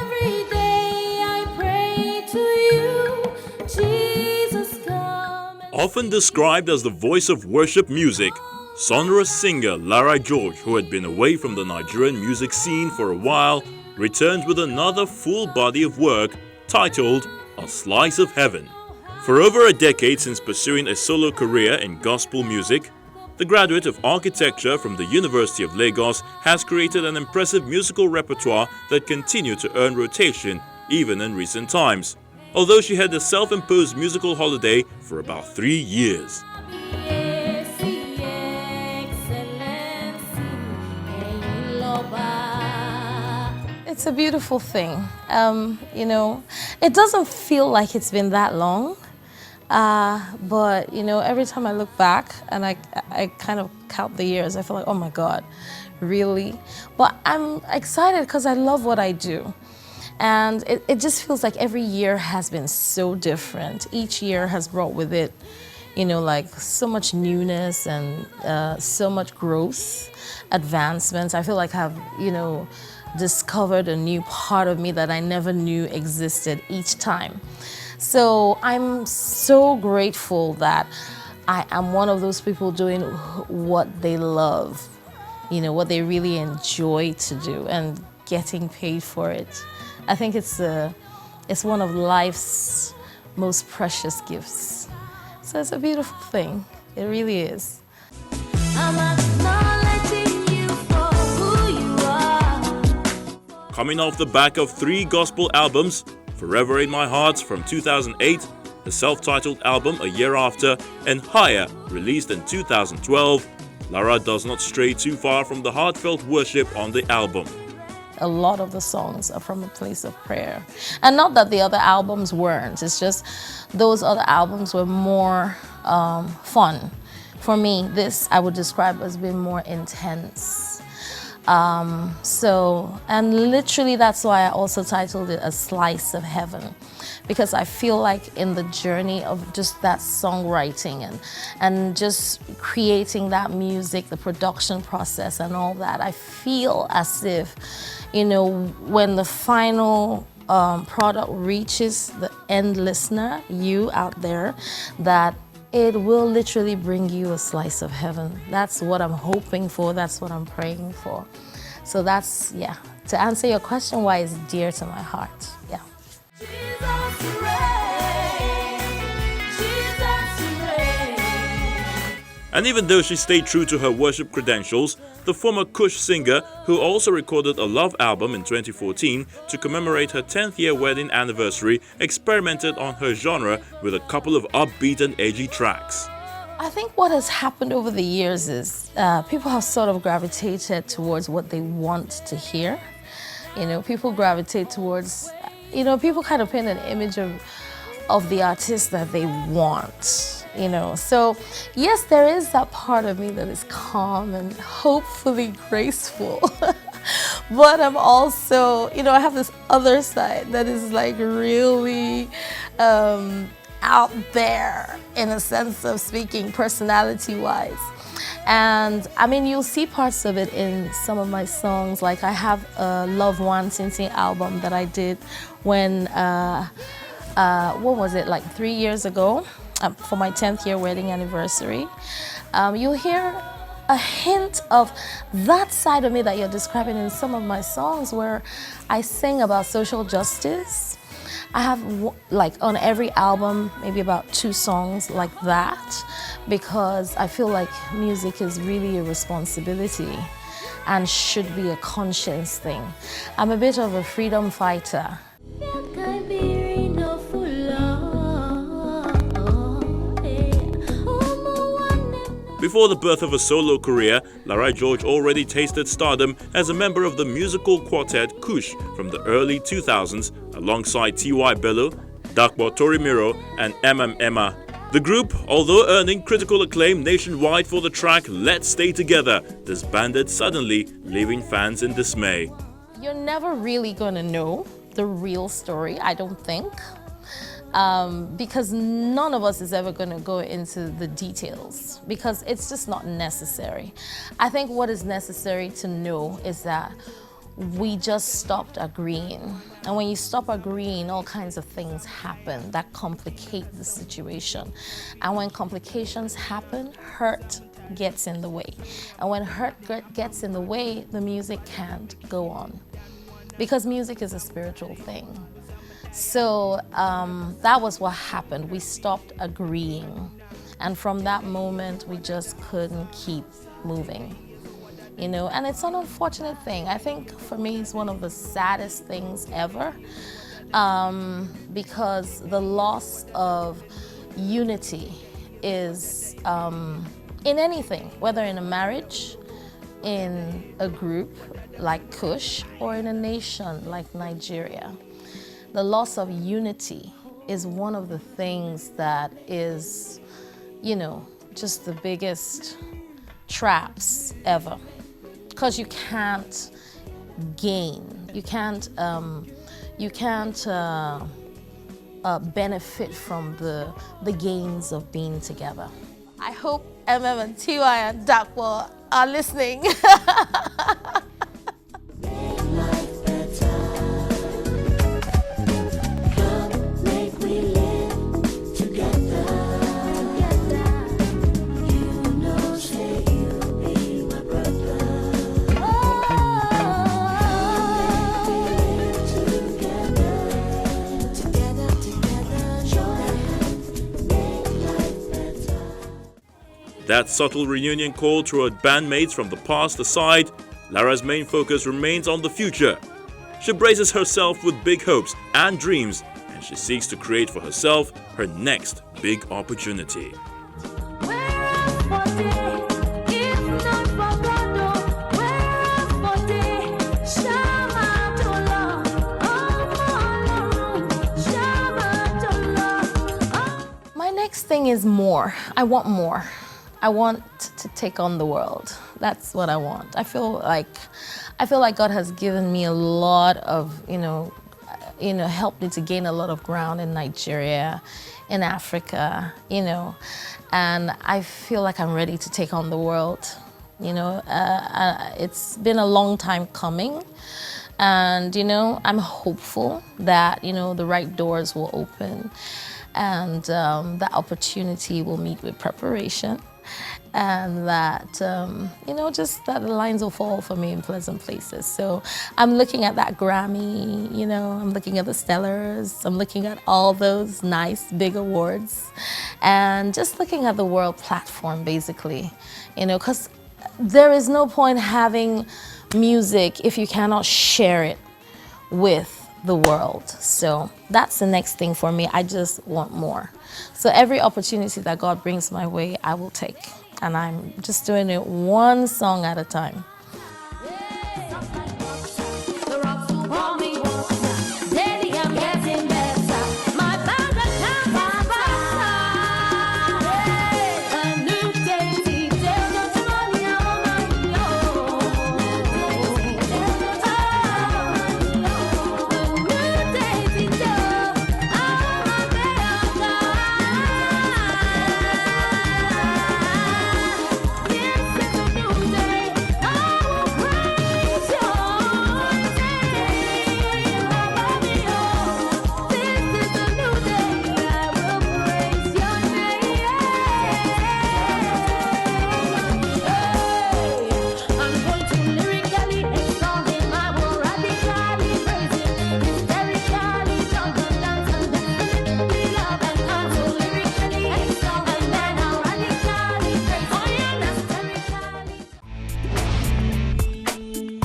every day I pray to you, Jesus, come. Often described as the voice of worship music, sonorous singer Lara, who had been away from the Nigerian music scene for a while, returned with another full body of work titled A Slice of Heaven. For over a decade since pursuing a solo career in gospel music, the graduate of architecture from the University of Lagos has created an impressive musical repertoire that continued to earn rotation even in recent times, although she had a self-imposed musical holiday for about 3 years. It's a beautiful thing. It doesn't feel like it's been that long. But every time I look back and I kind of count the years, I feel like, oh my God, really? But I'm excited because I love what I do. And it just feels like every year has been so different. Each year has brought with it, like so much newness and so much growth, advancements. I feel like I've, discovered a new part of me that I never knew existed each time. So I'm so grateful that I am one of those people doing what they love, what they really enjoy to do and getting paid for it. I think it's one of life's most precious gifts. So it's a beautiful thing. It really is. Coming off the back of 3 gospel albums, Forever in My Heart from 2008, the self-titled album a year after, and Higher, released in 2012, Lara does not stray too far from the heartfelt worship on the album. A lot of the songs are from a place of prayer. And not that the other albums weren't, it's just those other albums were more fun. For me, this I would describe as being more intense. And literally that's why I also titled it A Slice of Heaven, because I feel like in the journey of just that songwriting and just creating that music, the production process and all that, I feel as if, when the final product reaches the end listener, you out there, that it will literally bring you a slice of heaven. That's what I'm hoping for. That's what I'm praying for. So that's, to answer your question, why it's dear to my heart. Yeah. And even though she stayed true to her worship credentials, the former KUSH singer, who also recorded a love album in 2014 to commemorate her 10th year wedding anniversary, experimented on her genre with a couple of upbeat and edgy tracks. I think what has happened over the years is people have sort of gravitated towards what they want to hear. People gravitate towards, people kind of paint an image of the artist that they want. So yes, there is that part of me that is calm and hopefully graceful. But I'm also, I have this other side that is like really out there in a sense of speaking, personality-wise. And you'll see parts of it in some of my songs. Like I have a Love One Sing album that I did when, what was it, like 3 years ago? For my 10th year wedding anniversary. You'll hear a hint of that side of me that you're describing in some of my songs where I sing about social justice. I have, like on every album, maybe about 2 songs like that, because I feel like music is really a responsibility and should be a conscious thing. I'm a bit of a freedom fighter. Before the birth of a solo career, Lara already tasted stardom as a member of the musical quartet KUSH from the early 2000s alongside T.Y. Bello, Dakbo Torimiro and Emma. The group, although earning critical acclaim nationwide for the track Let's Stay Together, disbanded suddenly, leaving fans in dismay. You're never really gonna know the real story, I don't think. Because none of us is ever going to go into the details because it's just not necessary. I think what is necessary to know is that we just stopped agreeing. And when you stop agreeing, all kinds of things happen that complicate the situation. And when complications happen, hurt gets in the way. And when hurt gets in the way, the music can't go on. Because music is a spiritual thing. So that was what happened. We stopped agreeing. And from that moment, we just couldn't keep moving. You know, and it's an unfortunate thing. I think for me, it's one of the saddest things ever, because the loss of unity is in anything, whether in a marriage, in a group like KUSH, or in a nation like Nigeria. The loss of unity is one of the things that is, you know, just the biggest traps ever. Because you can't gain, you can't benefit from the gains of being together. I hope and TY and Dakwa are listening. That subtle reunion call to her bandmates from the past aside, Lara's main focus remains on the future. She braces herself with big hopes and dreams, and she seeks to create for herself her next big opportunity. My next thing is more. I want more. I want to take on the world. That's what I want. I feel like God has given me a lot of, helped me to gain a lot of ground in Nigeria, in Africa, and I feel like I'm ready to take on the world. It's been a long time coming, and I'm hopeful that the right doors will open, and that opportunity will meet with preparation. And that, just that the lines will fall for me in pleasant places. So I'm looking at that Grammy, I'm looking at the Stellars, I'm looking at all those nice big awards, and just looking at the world platform, basically, because there is no point having music if you cannot share it with the world. So that's the next thing for me. I just want more. So every opportunity that God brings my way, I will take. And I'm just doing it one song at a time.